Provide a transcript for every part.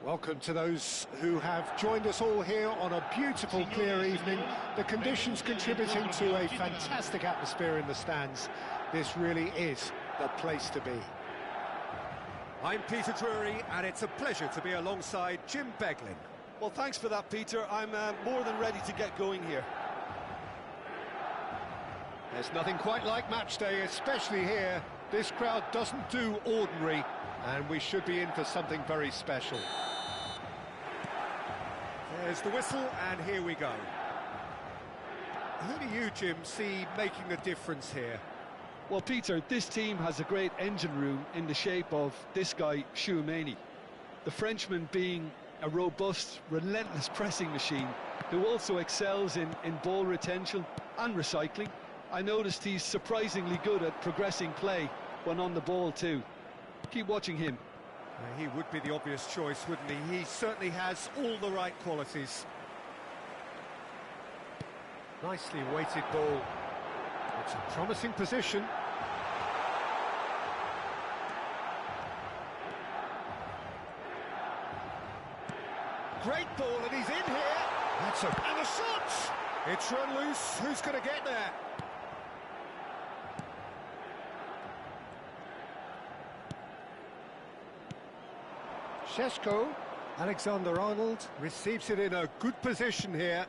Welcome to those who have joined us all here on a beautiful, clear evening. The conditions contributing to a fantastic atmosphere in the stands. This really is the place to be. I'm Peter Drury, and it's a pleasure to be alongside Jim Beglin. Well, thanks for that, Peter. I'm more than ready to get going here. There's nothing quite like match day, especially here. This crowd doesn't do ordinary, and we should be in for something very special. There's the whistle, and here we go. Who do you, Jim, see making a difference here? Well, Peter, this team has a great engine room in the shape of this guy, Tchouaméni. The Frenchman being a robust, relentless pressing machine who also excels in ball retention and recycling. I noticed he's surprisingly good at progressing play when on the ball too. Keep watching him. He would be the obvious choice, wouldn't he? He certainly has all the right qualities. Nicely weighted ball. It's a promising position. Great ball, and he's in here. And a shot! It's run loose. Who's going to get there? Šeško, Alexander-Arnold receives it in a good position here.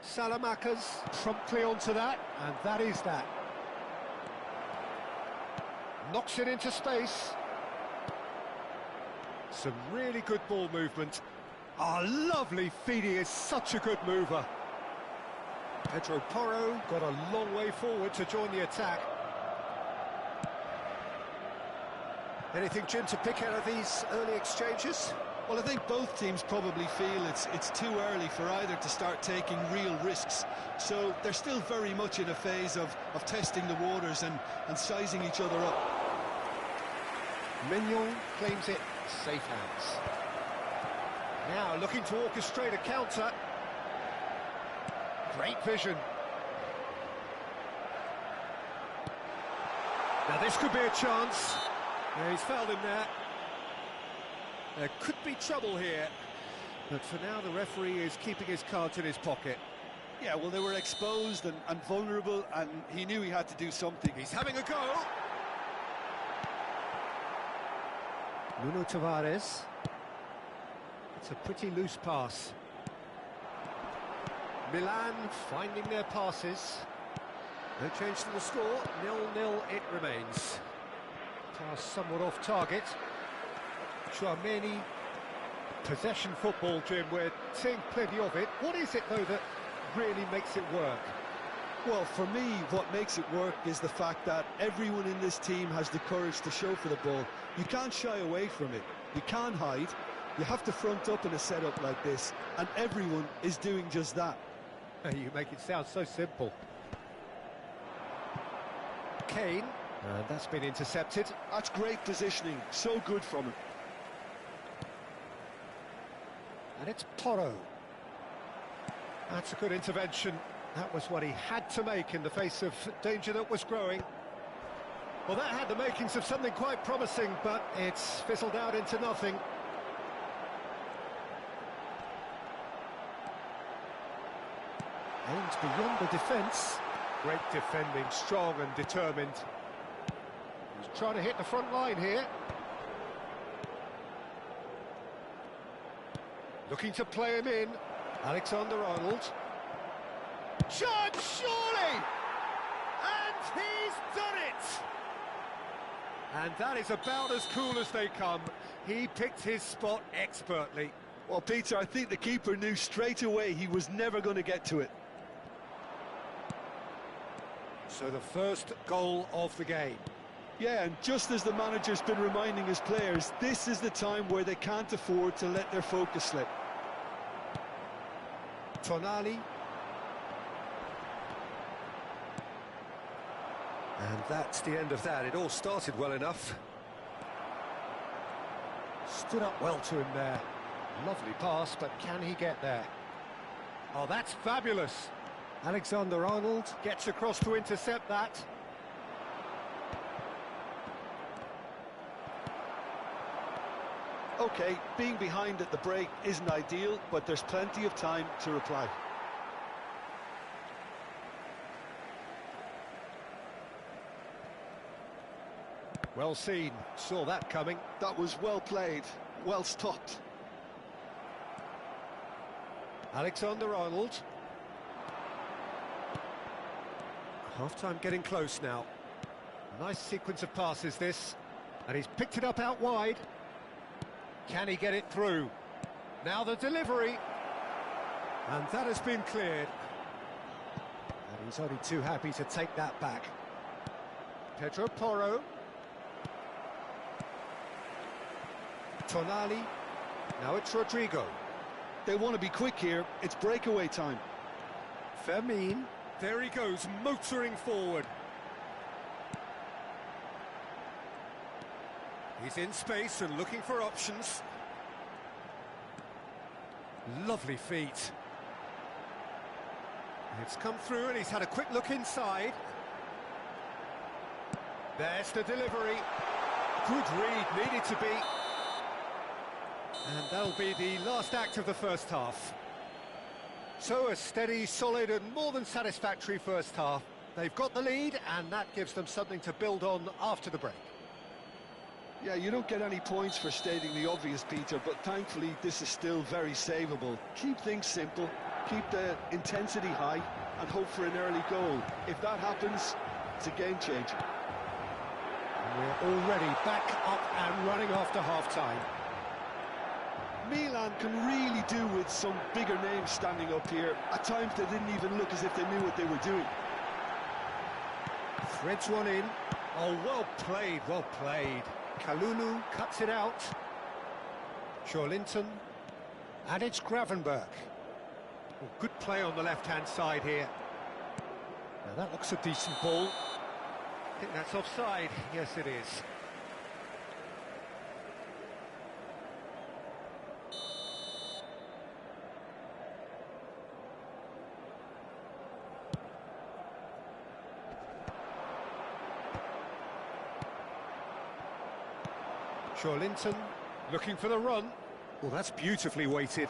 Salamakers promptly onto that, and that is that. Knocks it into space. Some really good ball movement. Lovely feed, he is such a good mover. Pedro Porro got a long way forward to join the attack. Anything, Jim, to pick out of these early exchanges? Well, I think both teams probably feel it's too early for either to start taking real risks. So they're still very much in a phase of testing the waters and sizing each other up. Mignon claims it, safe hands. Now looking to orchestrate a counter. Great vision. Now this could be a chance. Yeah, he's fouled him there. There could be trouble here. But for now, the referee is keeping his cards in his pocket. Yeah, well, they were exposed and vulnerable, and he knew he had to do something. He's having a go. Nuno Tavares. It's a pretty loose pass. Milan finding their passes. No change to the score. 0-0 it remains. Pass somewhat off target. Tchouaméni. Possession football, Jim, we're seeing plenty of it. What is it, though, that really makes it work? Well, for me, what makes it work is the fact that everyone in this team has the courage to show for the ball. You can't shy away from it. You can't hide. You have to front up in a setup like this, and everyone is doing just that. You make it sound so simple. Kane. That's been intercepted. That's great positioning. So good from him. And it's Porro. That's a good intervention. That was what he had to make in the face of danger that was growing. Well, that had the makings of something quite promising, but it's fizzled out into nothing. Aimed beyond the defence. Great defending, strong and determined. He's trying to hit the front line here. Looking to play him in. Alexander-Arnold. Shot, surely! And he's done it! And that is about as cool as they come. He picked his spot expertly. Well, Peter, I think the keeper knew straight away he was never going to get to it. So the first goal of the game. Yeah, and just as the manager's been reminding his players, this is the time where they can't afford to let their focus slip. Tonali. And that's the end of that. It all started well enough. Stood up well to him there. Lovely pass, but can he get there? Oh, that's fabulous. Alexander-Arnold Gets across to intercept that. OK, being behind at the break isn't ideal, but there's plenty of time to reply. Well seen, saw that coming. That was well played, well stopped. Alexander-Arnold. Half-time getting close now. Nice sequence of passes this, and he's picked it up out wide. Can he get it through? Now the delivery, and that has been cleared. And he's only too happy to take that back. Pedro Porro. Tonali. Now it's Rodrigo. They want to be quick here, it's breakaway time. Fermin. There he goes, motoring forward. He's in space and looking for options. Lovely feet. It's come through and he's had a quick look inside. There's the delivery. Good read, needed to be. And that'll be the last act of the first half. So a steady, solid and more than satisfactory first half. They've got the lead and that gives them something to build on after the break. Yeah, you don't get any points for stating the obvious, Peter, but thankfully this is still very savable. Keep things simple, keep the intensity high and hope for an early goal. If that happens, it's a game changer. We're already back up and running after half-time. Milan can really do with some bigger names standing up here. At times they didn't even look as if they knew what they were doing. Threads one in. Oh, well played, well played. Kalulu cuts it out. Linton. And it's Gravenberch. Oh, good play on the left-hand side here. Now that looks a decent ball. I think that's offside. Yes, it is. Linton looking for the run. Well, that's beautifully weighted.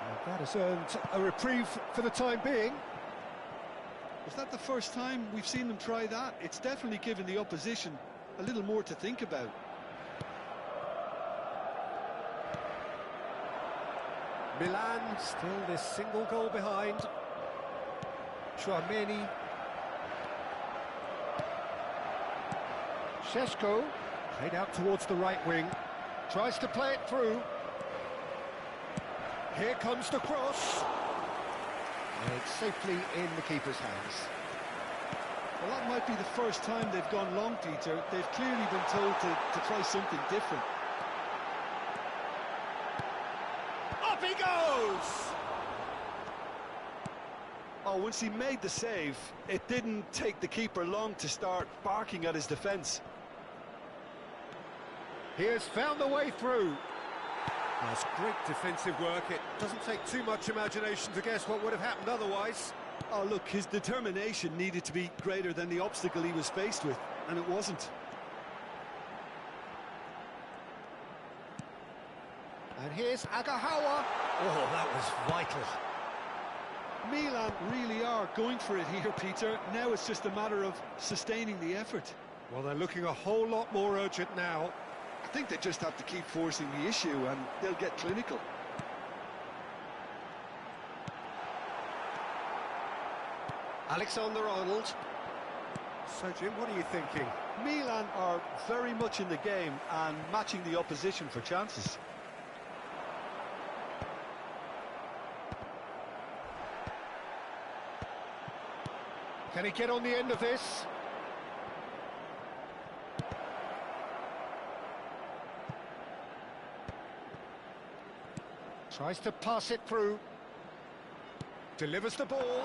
And that has earned a reprieve for the time being. Was that the first time we've seen them try that? It's definitely given the opposition a little more to think about. Milan still this single goal behind. Chouameni. Šeško, played out towards the right wing, tries to play it through. Here comes the cross. And it's safely in the keeper's hands. Well, that might be the first time they've gone long, Peter. They've clearly been told to try something different. Up he goes! Oh, once he made the save, it didn't take the keeper long to start barking at his defence. He has found the way through. That's great defensive work. It doesn't take too much imagination to guess what would have happened otherwise. Oh, look, his determination needed to be greater than the obstacle he was faced with, and it wasn't. And here's Agahawa. Oh, that was vital. Milan really are going for it here, Peter. Now it's just a matter of sustaining the effort. Well, they're looking a whole lot more urgent now. I think they just have to keep forcing the issue and they'll get clinical. Alexander-Arnold. So, Jim, what are you thinking? Milan are very much in the game and matching the opposition for chances. Can he get on the end of this? Tries to pass it through. Delivers the ball.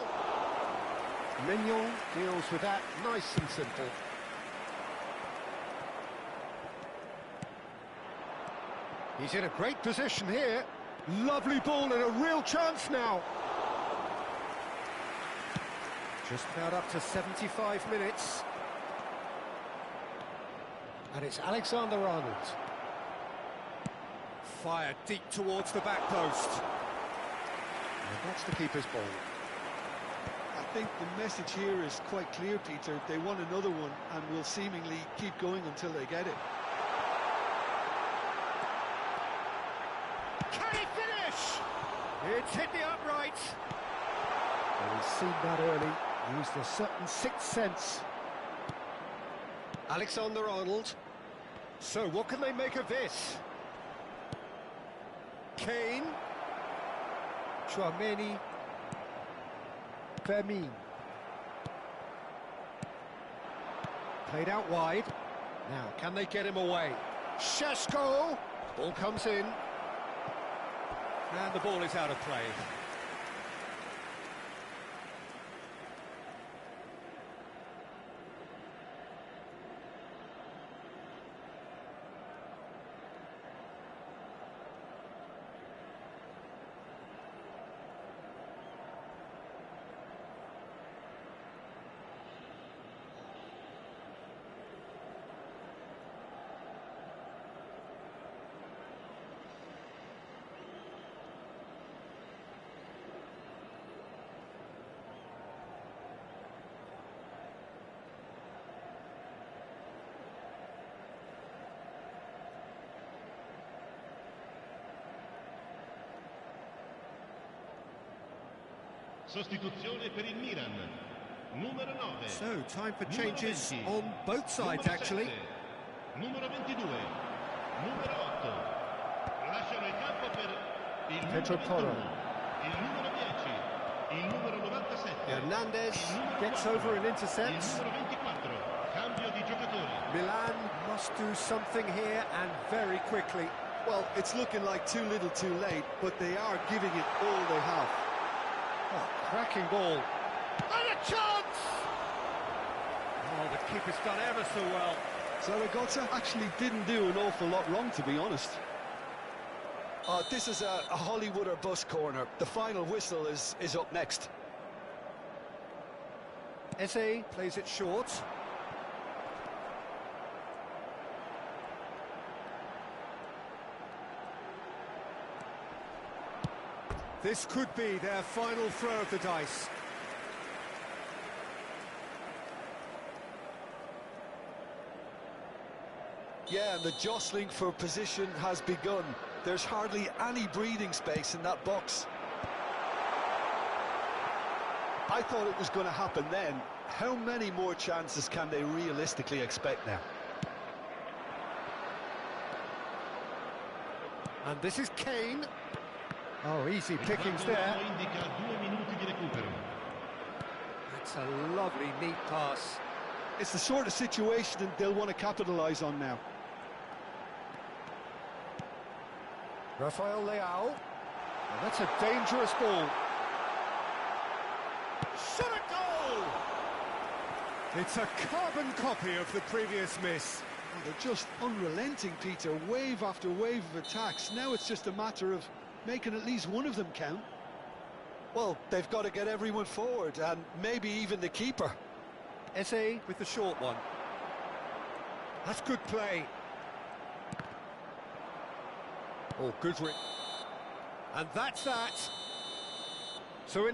Mignon deals with that nice and simple. He's in a great position here. Lovely ball and a real chance now. Just about up to 75 minutes. And it's Alexander-Arnold. Fired deep towards the back post. And that's the keeper's ball. I think the message here is quite clear, Peter. They want another one and will seemingly keep going until they get it. Can he finish? It's hit the upright. Well, he's seen that early, used a certain sixth sense. Alexander-Arnold. So what can they make of this? Kane. Chouameni. Fermin. Played out wide. Now, Can they get him away? Šeško. Ball comes in. And the ball is out of play. Sostituzione per il Milan. Numero 9. So, time for Numero changes 20. on both sides, Numero actually. 7. Numero 22. Numero 8. Lasciano il campo per il Pedro numero Porro. 21. Il numero 10. Il numero 97. Hernandez il numero gets 4, over and Il intercepts. numero 24. Cambio di giocatori. Milan must do something here, and very quickly. Well, it's looking like too little too late, but they are giving it all they have. Oh, cracking ball. And a chance! Oh, the keeper's done ever so well. Zaragoza actually didn't do an awful lot wrong, to be honest. This is a Hollywood or bust corner. The final whistle is up next. Eze plays it short. This could be their final throw of the dice. Yeah, and the jostling for position has begun. There's hardly any breathing space in that box. I thought it was going to happen then. How many more chances can they realistically expect now? And this is Kane. Oh, easy pickings Il there. quadro indica 2 minuti di recupero. That's a lovely, neat pass. It's the sort of situation they'll want to capitalise on now. Rafael Leao. Well, that's a dangerous ball. Shot a goal! It's a carbon copy of the previous miss. Oh, they're just unrelenting, Peter. Wave after wave of attacks. Now it's just a matter of making at least one of them count. Well, they've got to get everyone forward, and maybe even the keeper. Eze with the short one. That's good play. Oh, good. And that's that. So in the